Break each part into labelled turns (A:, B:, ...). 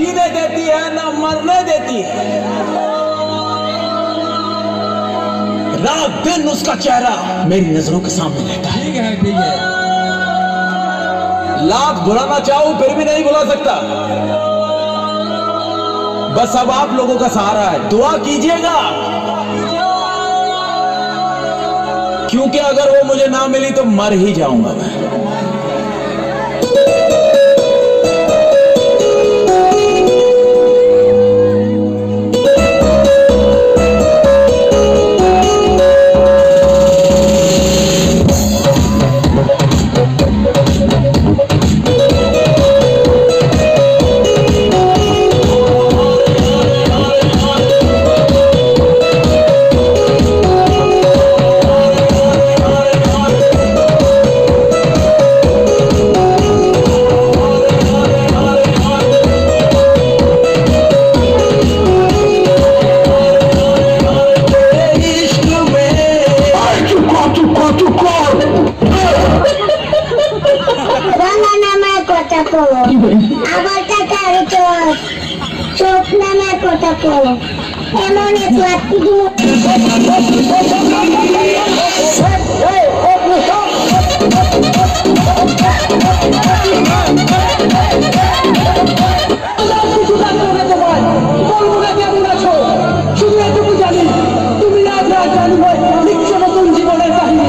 A: जीने देती है ना मरने देती है। रात दिन उसका चेहरा मेरी नजरों के सामने रहता है।
B: ठीक है ठीक है।
A: लाख बुलाना चाहूं फिर भी नहीं बुला सकता। बस अब आप लोगों का सहारा है, दुआ कीजिएगा, क्योंकि अगर वो मुझे ना मिली तो मर ही जाऊंगा मैं।
C: আবার টাকার চোখ নামে কথা বলো এমন এক লাঠি
D: শুধু এটুকু জানি তুমি আজ রাজধানী হয়ে লিখছ নতুন জীবনের কাহিনী।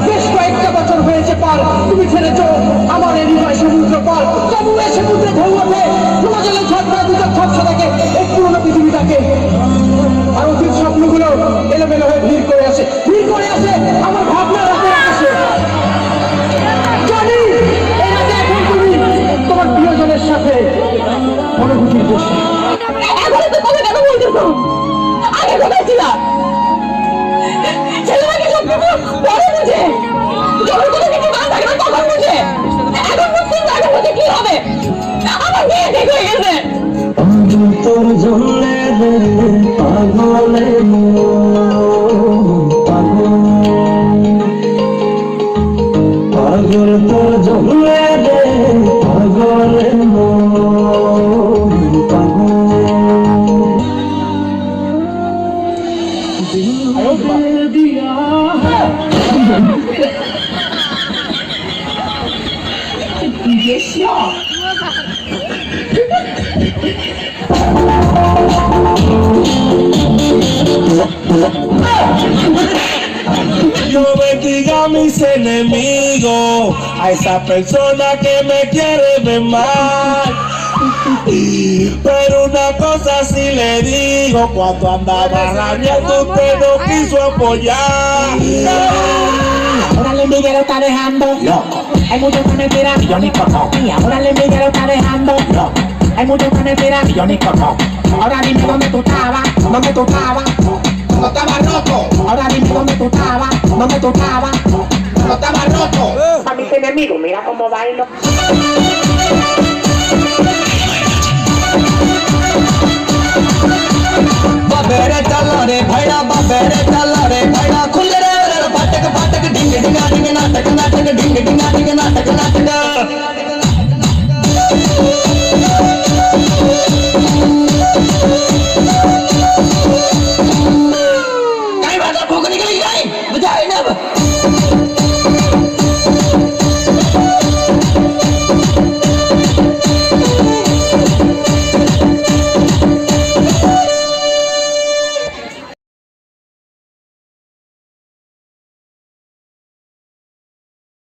D: বেশ কয়েকটা বছর হয়েছে পার তুমি ছেড়েছ আমার এই হৃদয় সমুদ্র পার। তবু এ সমুদ্রে ঢেউ ওঠে হিমাচলের ঝড়টা দুটো ঝাপসা থাকে এই পুরোনো পৃথিবীটাকে। আর অতীত স্বপ্নগুলো এলোমেলো হয়ে ভিড় করে আসে আমার ভাবনা রাতে আসে। জানি এই রাতে এখন তুমি তোমার প্রিয়জনের সাথে অনুভূতির বসে। এখন তো কথা কেন বলতেছো? আগে কোথায় ছিলা? ছেলেটাকে সব পরে বুঝে যখন কোনো কিছু না থাকবে তখন বুঝে। এখন বুঝতে আগে বুঝে কি হবে? আমার মেয়ে ঠিক হয়ে গেছে।
E: তোর জন্যে পাগলে পাগল তোর জন্যে পাগলে দিয়া
F: Yo bendiga a mis enemigos, a esa persona que me quiere ver mal. Pero una cosa sí le digo, cuando andaba rabiando usted no quiso apoyar.
G: Ahora el envidiero está dejando loco. Hay muchos que me tiran y yo ni conozco. Y ahora el envidiero está dejando loco. Hay muchos que me tiran y yo ni conozco. Ahora dime dónde tú estabas, dónde tú estabas. No estaba roto. Ahora dime dónde tú estabas, dónde tú estabas. No estaba roto. A mis enemigos, mira cómo bailo.